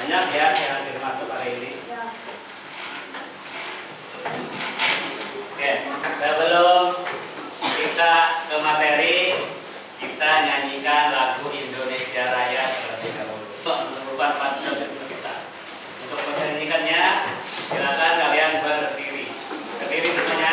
Banyak ya yang dimasuk hari ini. Oke, sebelum kita ke materi, kita nyanyikan lagu Indonesia Raya terlebih dahulu. Merupakan patriotisme kita. Untuk menyanyikannya, silakan kalian berdiri. Berdiri semuanya.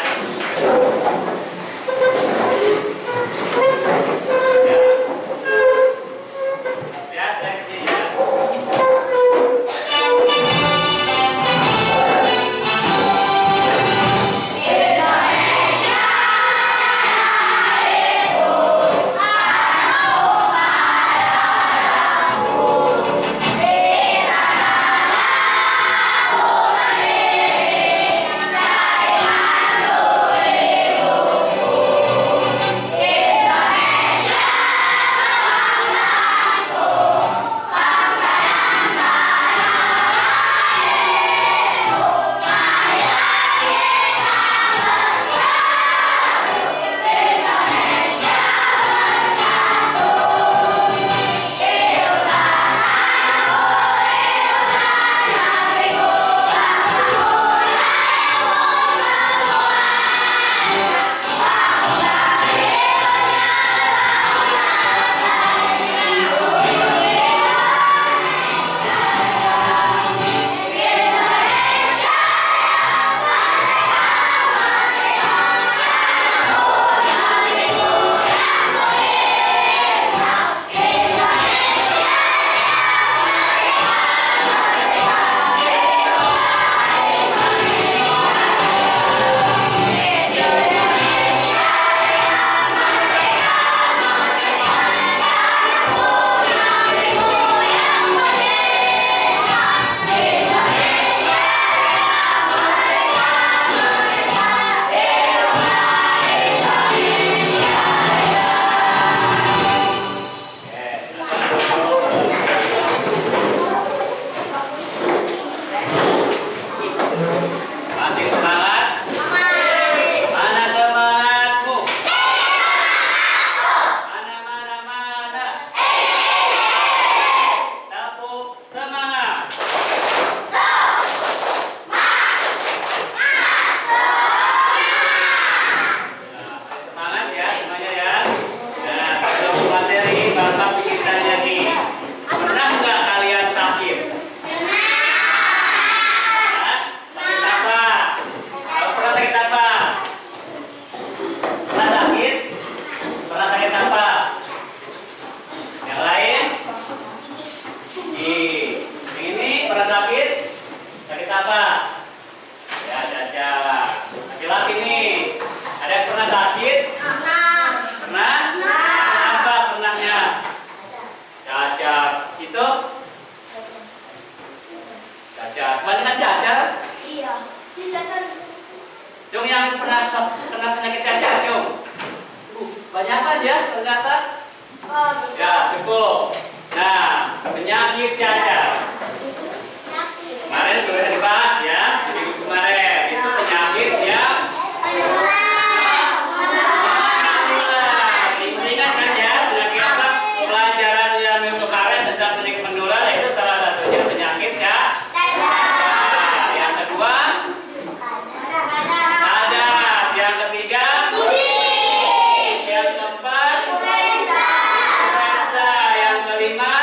Yang kelima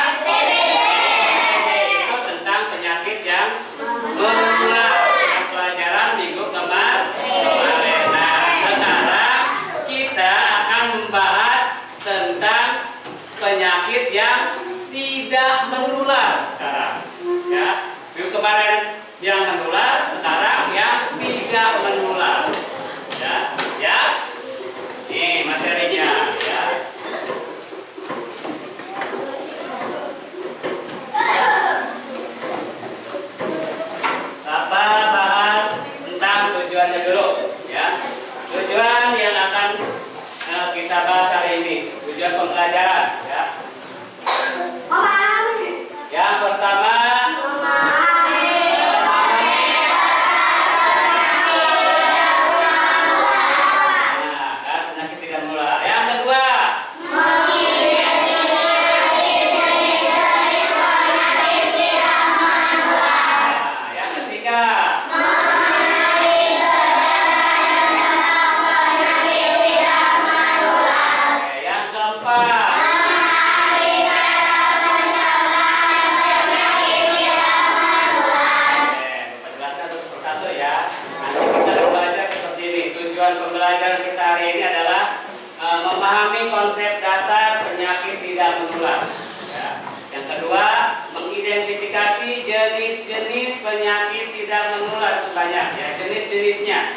Klasifikasi jenis-jenis penyakit tidak menular banyak ya, jenis-jenisnya.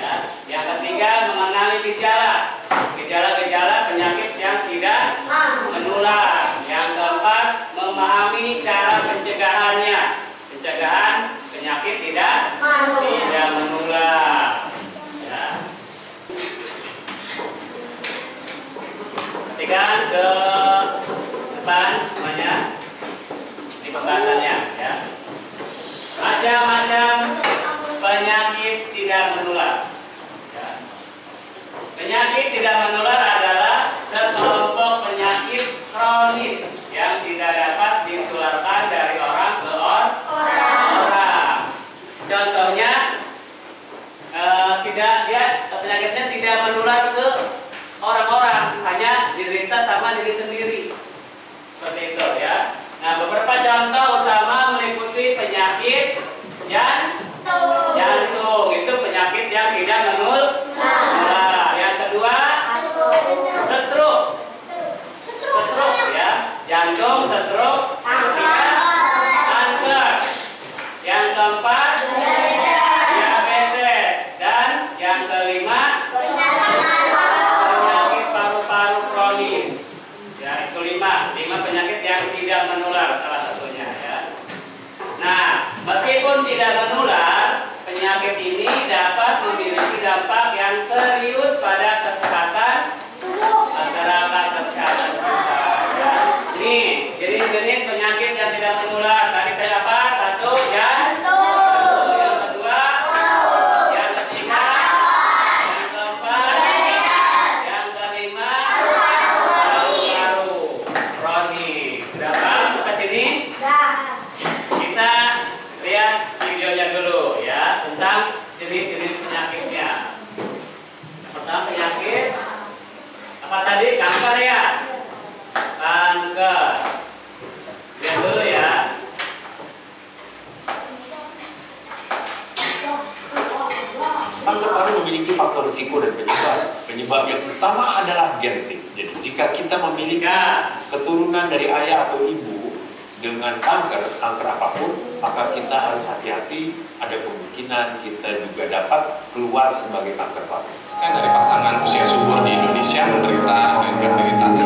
Ya. Yang ketiga, mengenali gejala. Gejala-gejala penyakit yang tidak menular. Yang keempat, memahami cara pencegahannya. Pencegahan penyakit tidak menular. Ya. Perhatikan ke depan semuanya. Ini pembahasannya ya. Macam-macam penyakit tidak menular. Ya. Penyakit tidak menular adalah sekelompok penyakit kronis yang tidak dapat ditularkan dari orang ke orang. Contohnya, penyakitnya tidak menular ke orang-orang, hanya diderita sama diri sendiri. Seperti itu ya. Nah, beberapa contoh utama meliputi penyakit jantung. Itu penyakit yang tidak menular. Yang kedua, stroke ya. Jantung, stroke, kanker. Yang keempat, diabetes. Dan yang kelima, penyakit paru-paru kronis. Ya, itu lima penyakit yang tidak menular salah satunya ya. Nah, meskipun tidak menular, penyakit ini dapat memiliki dampak yang serius pada kesehatan masyarakat, kesehatan kita. Ya. Nih, jenis-jenis penyakit yang tidak menular. Tadi kayak apa? Satu, jantung. Yang kedua, yang ketiga, yang keempat, yang kelima, paru-paru kronis. Sudah paham sampai sini? Kita lihat videonya dulu ya tentang jenis-jenis penyakitnya. Pertama penyakit apa tadi? Kanker ya. Kanker. Lihat dulu ya. Kanker paru memiliki faktor risiko dan penyebab. Penyebab yang utama adalah genetik. Jadi jika kita memiliki keturunan dari ayah atau ibu dengan kanker apapun, maka kita harus hati-hati. Ada kemungkinan kita juga dapat keluar sebagai kanker paru. Saya dari pasangan usia subur di Indonesia menderita infertilitas.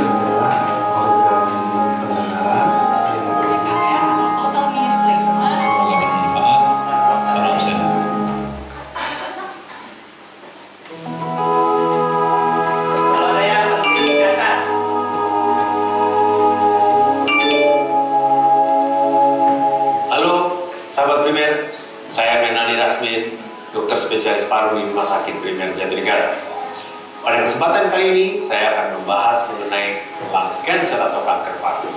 Salam sehat. Kalau ada yang lebih catat. Halo, sahabat primer. Saya Menali Rasmin, dokter spesialis paru di Rumah Sakit Primer Jatinegara. Pada kesempatan kali ini, saya akan membahas mengenai lung cancer atau kanker paru.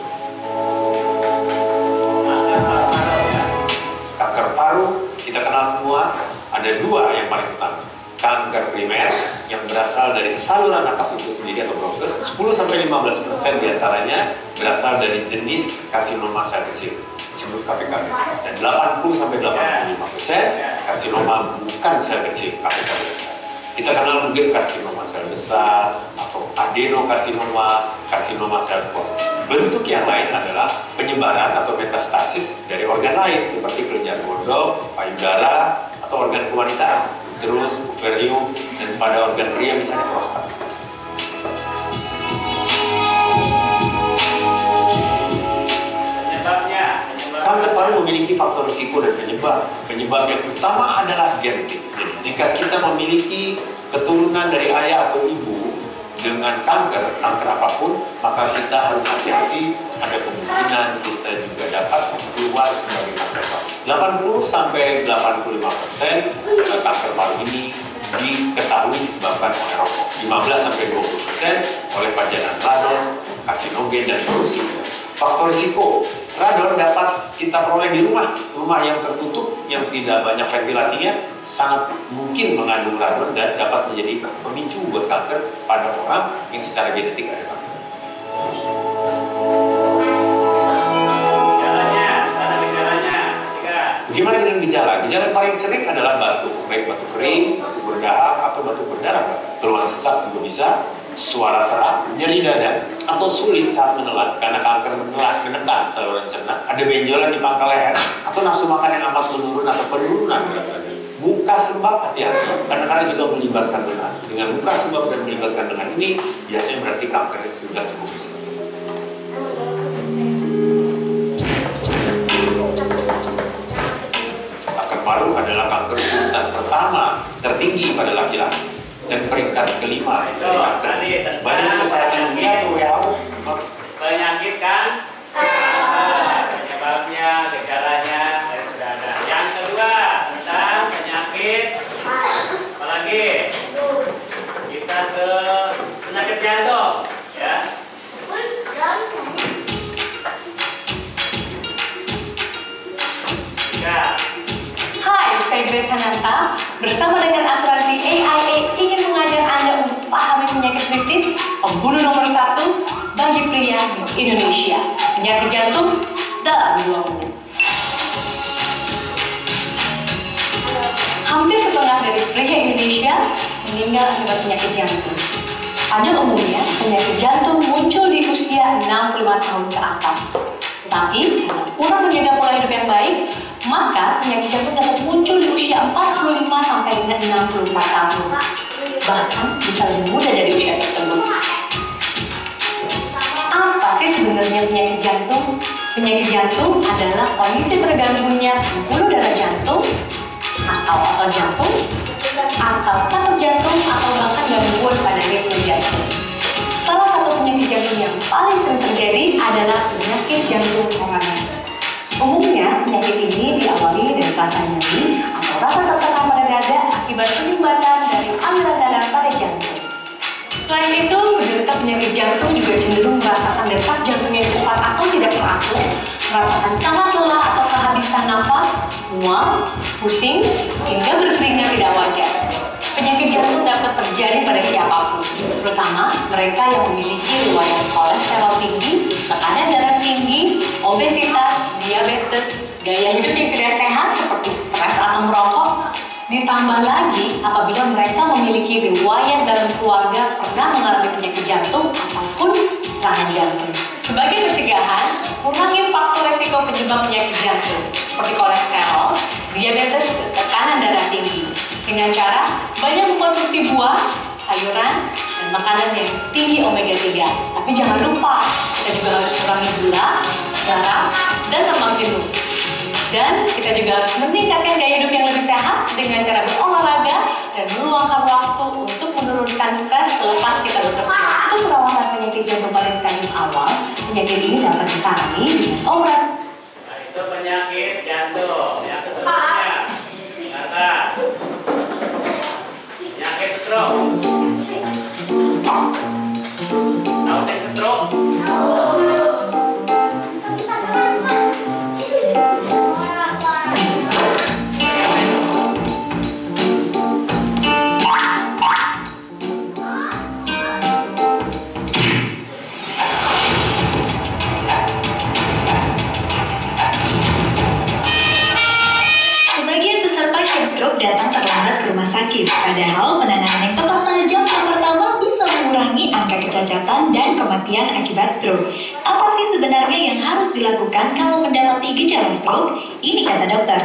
Kanker paru, kita kenal semua, ada dua yang paling utama. Kanker primer yang berasal dari saluran nafas itu sendiri atau bronkus, 10-15% diantaranya berasal dari jenis karsinoma sel kecil, disebut KPKB. Dan 80-85% karsinoma bukan sel kecil, KPKB. Kita kenal mungkin karsinoma sel besar atau adenokarsinoma, karsinoma sel spor. Bentuk yang lain adalah penyebaran atau metastasis dari organ lain seperti kelenjar gondok, payudara, atau organ kewanitaan, uterus, ovarium, dan pada organ pria misalnya prostat. Kanker paru memiliki faktor risiko dan penyebab. Penyebab yang utama adalah genetik. Jika kita memiliki keturunan dari ayah atau ibu dengan kanker apapun, maka kita harus hati-hati. Ada kemungkinan kita juga dapat keluar sebagai kanker paru. 80-85% kanker paru ini diketahui disebabkan oleh rokok. 15-20% oleh pajanan radon, karsinogen, dan polusi. Faktor risiko, radon dapat kita peroleh di rumah yang tertutup, yang tidak banyak ventilasinya, sangat mungkin mengandung radon dan dapat menjadi pemicu buat kanker pada orang yang secara genetik ada kanker. Gimana dengan gejala? Gejala yang paling sering adalah batuk, baik batuk kering, batuk berdahak, atau batuk berdarah. Keluhan sesak juga bisa, suara serak, nyeri dada, atau sulit saat menelan karena kanker menekan saluran cerna, ada benjolan di pangkal leher, atau nafsu makan yang amat menurun atau penurunan berat badan. Muka sembab, hati-hati, kadang-kadang juga melibatkan lengan. Dengan muka sembab dan melibatkan lengan ini, biasanya berarti kankernya sudah cukup besar. Kanker paru adalah kanker urutan pertama tertinggi pada laki-laki dan peringkat kelima dari kanker. Badan Kesehatan Dunia atau WHO penyakit kan penyebabnya, gejalanya dan sudah ada. Yang kedua tentang penyakit apalagi kita ke penyakit jantung ya. Hai, saya Grace Hananta. Bersama dengan asuransi AIA ingin mengajak Anda untuk pahami penyakit kritis pembunuh nomor 1 bagi pria di Indonesia, penyakit jantung dalam 2 menit. Hampir setengah dari pria Indonesia meninggal akibat penyakit jantung. Pada umumnya, penyakit jantung muncul di usia 65 tahun ke atas. Tetapi, karena kurang menjaga pola hidup yang baik, maka penyakit jantung dapat muncul di usia 45 sampai dengan 64 tahun. Bahkan bisa lebih muda dari usia tersebut. Apa sih sebenarnya penyakit jantung? Penyakit jantung adalah kondisi terganggunya pembuluh darah jantung atau otot jantung, atau katup jantung, atau bahkan gangguan pada ritme jantung. Salah satu penyakit jantung yang paling sering terjadi adalah penyakit jantung koroner. Umumnya, penyakit ini diawali dari rasa nyeri atau rasa tertekan pada dada akibat penyumbatan dari aliran darah pada jantung. Selain itu, penderita penyakit jantung juga cenderung merasakan detak jantungnya yang cepat atau tidak teratur, merasakan sangat lelah atau kehabisan nafas, mual, pusing, hingga berkeringat tidak wajar. Penyakit jantung dapat terjadi pada siapapun, terutama mereka yang memiliki riwayat kolesterol tinggi, tekanan darah tinggi, obesitas, diabetes, gaya hidup yang tidak sehat seperti stres atau merokok. Ditambah lagi apabila mereka memiliki riwayat dalam keluarga pernah mengalami penyakit jantung ataupun serangan jantung. Sebagai pencegahan, kurangi faktor resiko penyebab penyakit jantung seperti kolesterol, diabetes, tekanan darah tinggi dengan cara banyak mengkonsumsi buah, sayuran, dan makanan yang tinggi omega 3. Tapi jangan lupa, kita juga harus kurangi gula, garam, dan lemak jenuh. Dan kita juga harus meningkatkan gaya hidup yang lebih sehat dengan cara berolahraga dan meluangkan waktu untuk menurunkan stres selepas kita bekerja. Untuk perawatan penyakit jantung pada stadium awal, penyakit ini dapat ditangani dengan obat. Nah, itu penyakit jantung. Yang seterusnya, kata penyakit stroke. Tahu tes stroke? Datang terlambat ke rumah sakit, padahal penanganan yang tepat pada jam pertama bisa mengurangi angka kecacatan dan kematian akibat stroke. Apa sih sebenarnya yang harus dilakukan kalau mendapati gejala stroke? Ini kata dokter.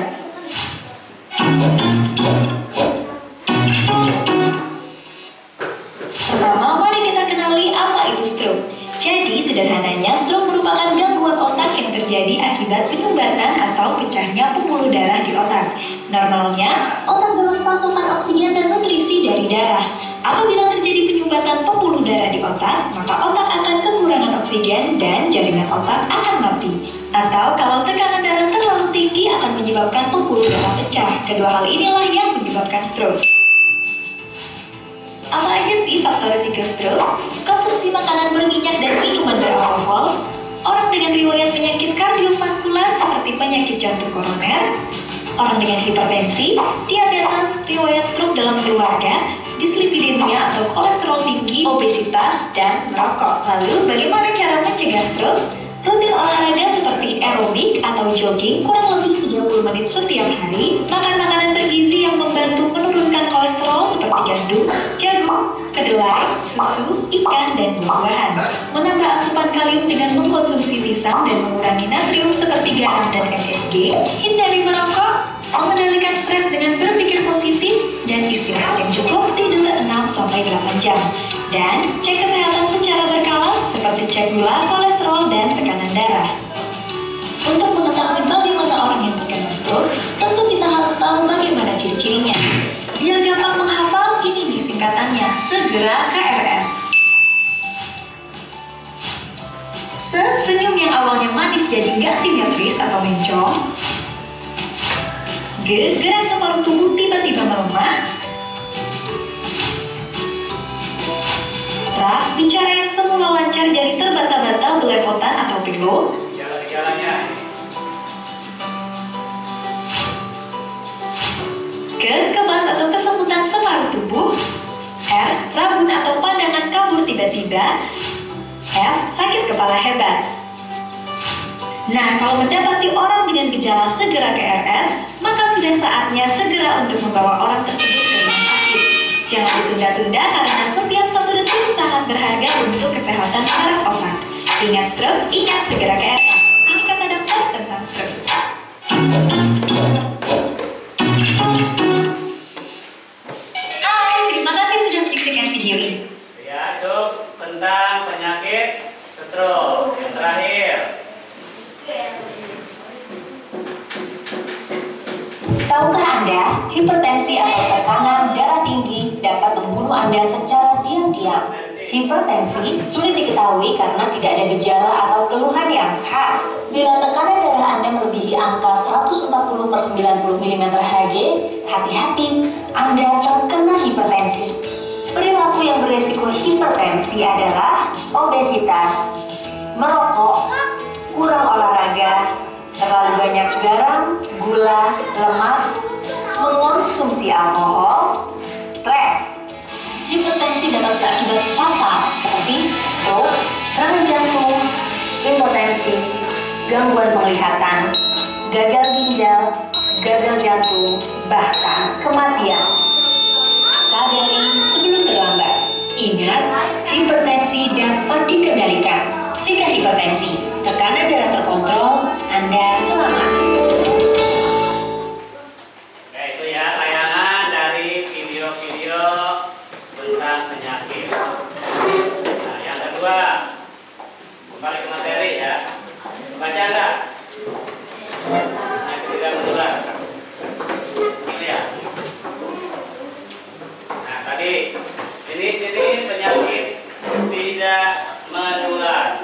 Pertama, mari kita kenali apa itu stroke. Jadi, sederhananya, stroke merupakan gangguan otak yang terjadi akibat penyumbatan atau pecahnya pembuluh darah di otak. Normalnya, otak dapat pasokan oksigen dan nutrisi dari darah. Apabila terjadi penyumbatan pembuluh darah di otak, maka otak akan kekurangan oksigen dan jaringan otak akan mati. Atau kalau tekanan darah terlalu tinggi akan menyebabkan pembuluh darah pecah. Kedua hal inilah yang menyebabkan stroke. Apa aja sih faktor risiko stroke? Konsumsi makanan berminyak dan minuman beralkohol, orang dengan riwayat penyakit kardiovaskular seperti penyakit jantung koroner, orang dengan hipertensi, diabetes, riwayat stroke dalam keluarga, dislipidemia atau kolesterol tinggi, obesitas, dan merokok. Lalu, bagaimana cara mencegah stroke? Rutin olahraga seperti aerobik atau jogging kurang lebih 30 menit setiap hari, makan makanan bergizi yang membantu menurunkan kolesterol seperti gandum, jagung, kedelai, susu, ikan, dan buah-buahan. Menambah asupan kalium dengan mengkonsumsi pisang dan mengurangi natrium seperti garam dan MSG. Hindari merokok, mengendalikan stres dengan berpikir positif, dan istirahat yang cukup, tidur 6-8 jam. Dan cek kesehatan secara berkala seperti cek gula, kolesterol, dan tekanan darah. Untuk mengetahui bagaimana orang yang terkena stroke, tentu kita harus tahu bagaimana ciri-cirinya. Biar gampang menghafal, ini nih singkatannya, segera KRS. Senyum yang awalnya manis jadi nggak simetris atau mencong. G, gerak separuh tubuh tiba-tiba melemah. Ra, bicara yang semula lancar jadi terbata-bata, belepotan atau pilu. Gejala-gejalanya. Ke, kebas atau kesemutan separuh tubuh. R, rabun atau pandangan kabur tiba-tiba. S, sakit kepala hebat. Nah, kalau mendapati orang dengan gejala segera KRS, maka sudah saatnya segera untuk membawa orang tersebut ke rumah sakit. Jangan ditunda-tunda karena setiap 1 detik sangat berharga untuk kesehatan saraf otak. Ingat stroke, ingat segera KRS. Ini kata dokter tentang stroke. Terima kasih sudah menyaksikan video ini. Ya, itu tentang penyakit stroke. Yang terakhir. Tahukah Anda, hipertensi atau tekanan darah tinggi dapat membunuh Anda secara diam-diam. Hipertensi sulit diketahui karena tidak ada gejala atau keluhan yang khas. Bila tekanan darah Anda melebihi angka 140/90 mm/Hg, hati-hati, Anda terkena hipertensi. Perilaku yang beresiko hipertensi adalah obesitas, merokok, kurang olahraga, terlalu banyak garam, gula, lemak, mengonsumsi alkohol, stres. Hipertensi dapat berakibat fatal seperti stroke, serangan jantung, impotensi, gangguan penglihatan, gagal ginjal, gagal jantung, bahkan kematian. Sadari sebelum terlambat. Ingat, hipertensi dapat dikendalikan. Jika hipertensi, tekanan darah terkontrol, Anda selamat. Ya, itu ya tayangan dari video-video tentang penyakit. Nah, yang kedua, kembali ke materi ya. Baca enggak? Penyakit tidak menular. Ini ya. Nah, tadi jenis-jenis penyakit tidak menular.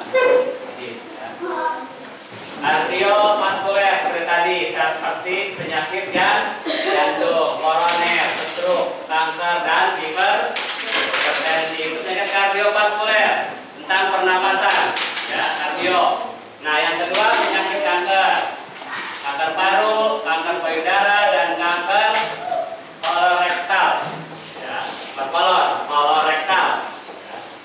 Kardiovaskuler seperti tadi, seperti penyakit jantung, koroner, stroke, kanker, dan hipertensi. Penyakit kardiovaskuler tentang pernapasan, ya kardio. Nah, yang kedua penyakit kanker, kanker paru, kanker payudara, dan kanker kolorektal, ya, kolorektal.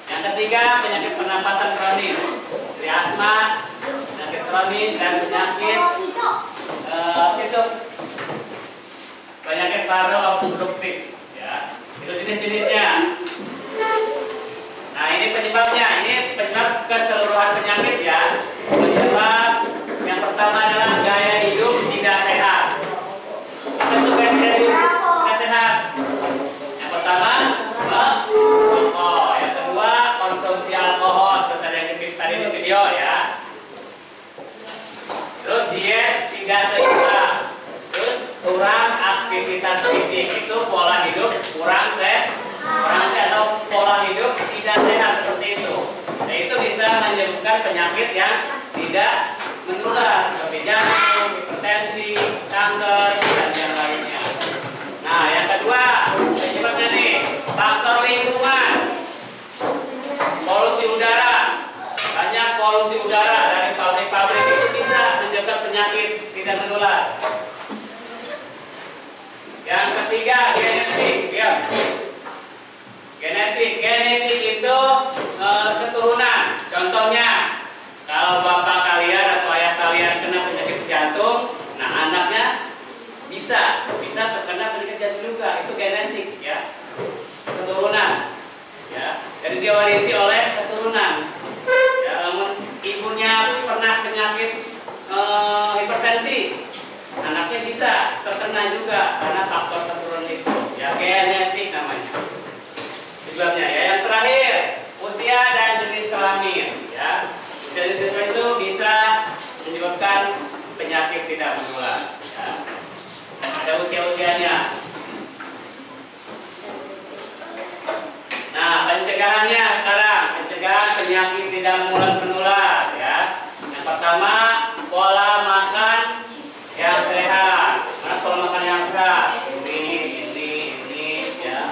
Yang ketiga penyakit pernapasan kronis, seperti asma, kronis, dan penyakit penyakit paru obstruktif, ya, itu jenis-jenisnya. Nah, ini penyebabnya, ini penyebab keseluruhan penyakit ya. Penyebab yang pertama adalah gaya hidup tidak sehat. Tentu gaya hidup tidak sehat. Yang pertama merokok, yang kedua konsumsi alkohol, seperti tadi di video ya. Terus diet tidak seimbang, terus kurang aktivitas fisik, itu pola hidup kurang sehat atau pola hidup tidak sehat seperti itu. Nah, itu bisa menyebabkan penyakit yang tidak menular seperti jantung, hipertensi, kanker, dan yang lainnya. Nah, yang kedua penyebabnya nih faktor lingkungan, polusi udara. Banyak polusi udara dari pabrik-pabrik itu bisa menyebabkan penyakit tidak menular. Yang ketiga genetik, ya. Genetik itu keturunan. Contohnya, kalau bapak kalian atau ayah kalian kena penyakit jantung, nah anaknya bisa terkena penyakit jantung juga. Itu genetik, ya, keturunan. Ya, dari diwarisi oleh keturunan. Ya, namun ibunya pernah penyakit hipertensi, anaknya bisa terkena juga karena faktor keturunan itu. Ya, genetik namanya. Sebabnya ya. Yang terakhir, usia dan jenis kelamin. Ya, usia dan jenis kelamin itu bisa menyebabkan penyakit tidak menular. Ya. Ada usia-usianya. Nah, pencegahannya sekarang, pencegahan penyakit tidak menular. Ya. Yang pertama, pola makan yang sehat. Mana pola makan yang sehat? Ini, ya.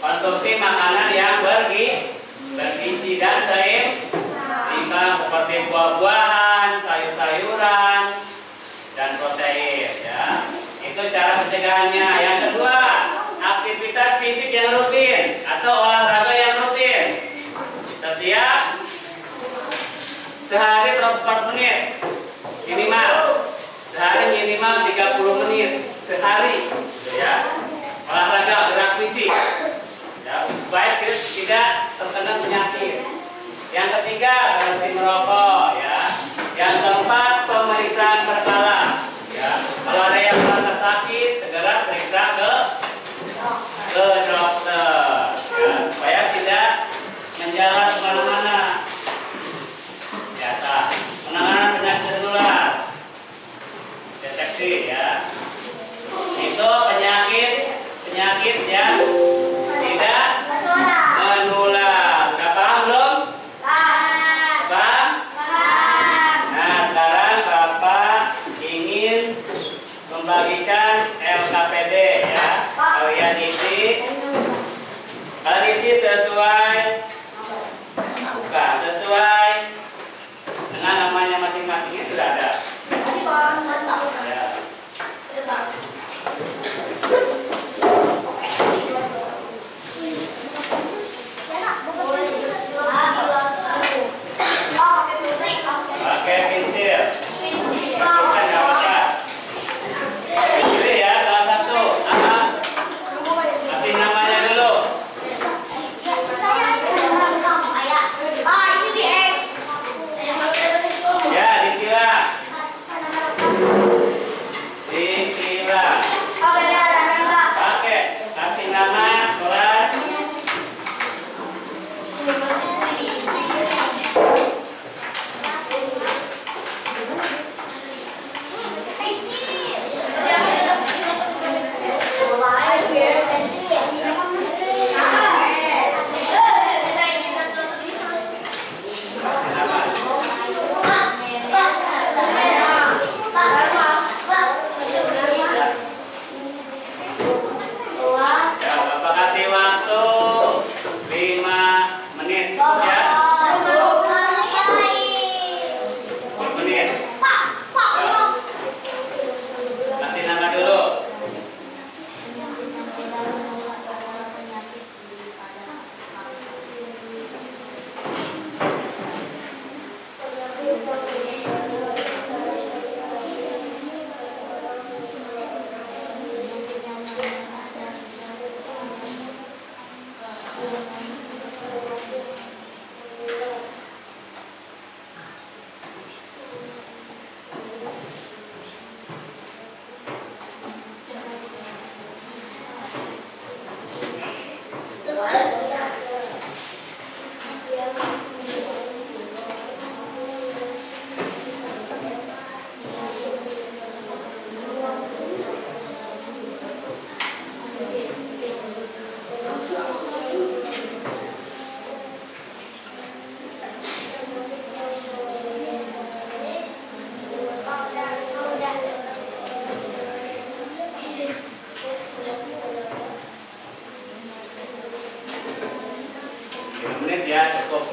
Konsumsi makanan yang bergizi dan seimbang seperti buah-buahan, sayur-sayuran, dan protein. Ya. Itu cara pencegahannya. Yang kedua, aktivitas fisik yang rutin atau olahraga yang rutin. Setiap sehari 24 menit minimal. Sehari minimal 30 menit sehari. Ya. Olahraga gerak fisik. Ya, supaya tidak terkena penyakit. Yang ketiga, berhenti merokok. Ya. Yang keempat, pemeriksaan berkala. Ya. Kalau ada yang merasa sakit, segera periksa ke dokter. Ya, supaya tidak menjalar kemana-mana. Ya, penanganan penyakit menular. Deteksi ya. Itu penyakit yang tidak menular. Udah paham belum? Paham? Nah, sekarang Bapak ingin membagikan LKPD ya. Kalian isi sesuai dengan namanya masing-masingnya sudah ada. Ya. Pakai pensil. Bukan nggak apa-apa. Pilih ya salah satu. Kasih namanya dulu. Ya, disilah. Pakai. Kasih nama kelas. Ya, Bapak kasih waktu 5 menit ya. 10 menit. Ya. Kasih nama dulu. Ya, cukup.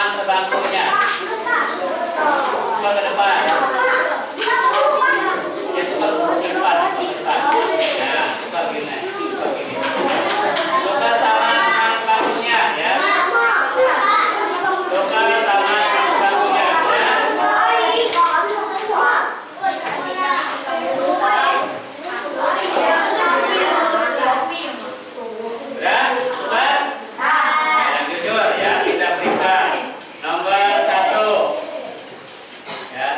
teman sebangkunya. Coba ke depan. Ya, coba ke depan. Nah, coba gini. Tukar sama teman sebangkunya, ya. Tukar sama teman sebangkunya, ya. Udah, tukar. Yang jujur, ya. Kita periksa nomor 1. Ya.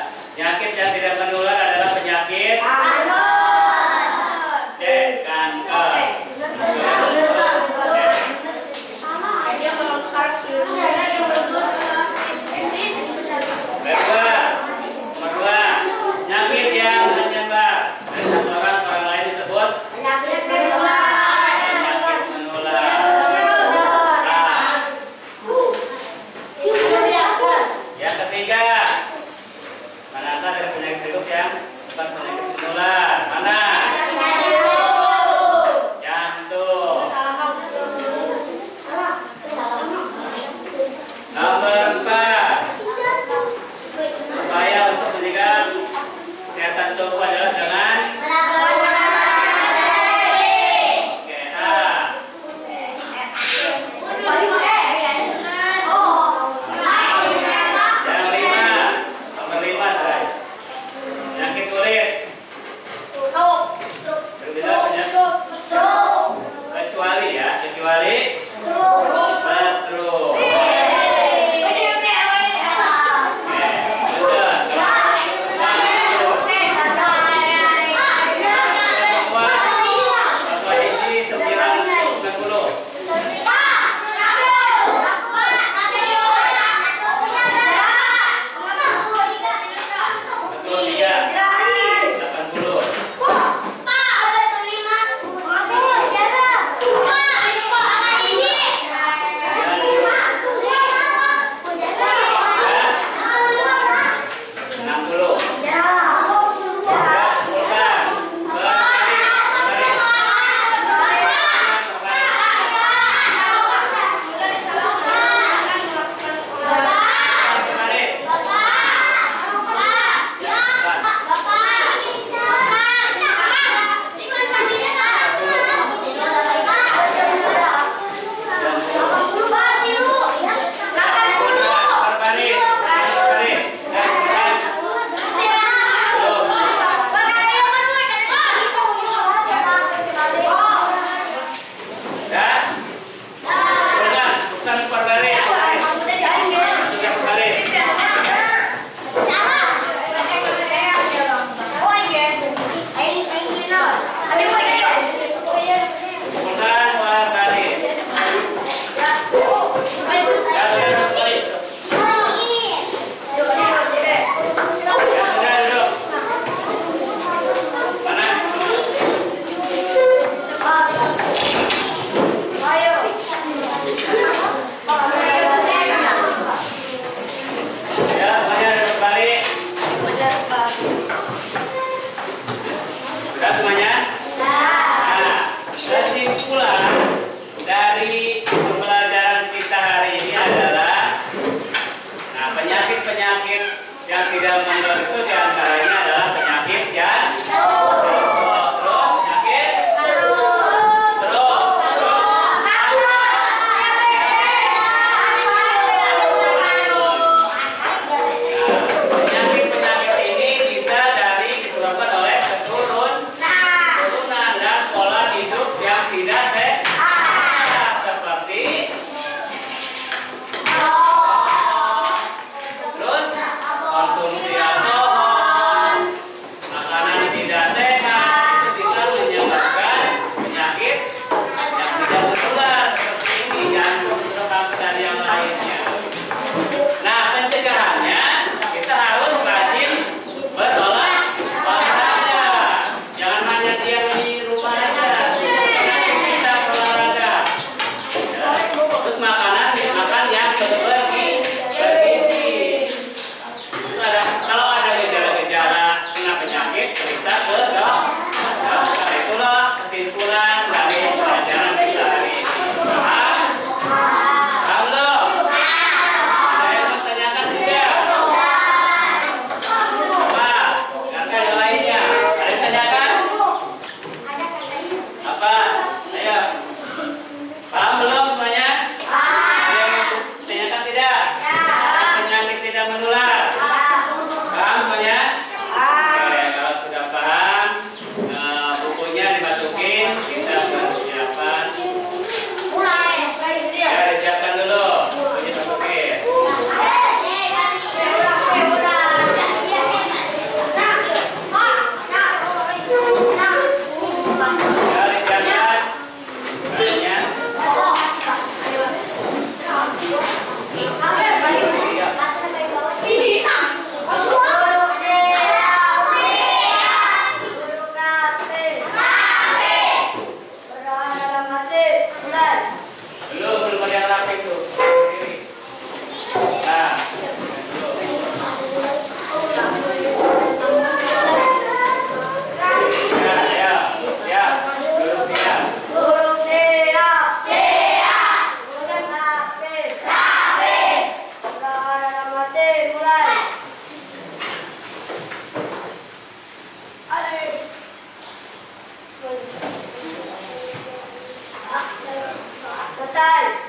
selesai.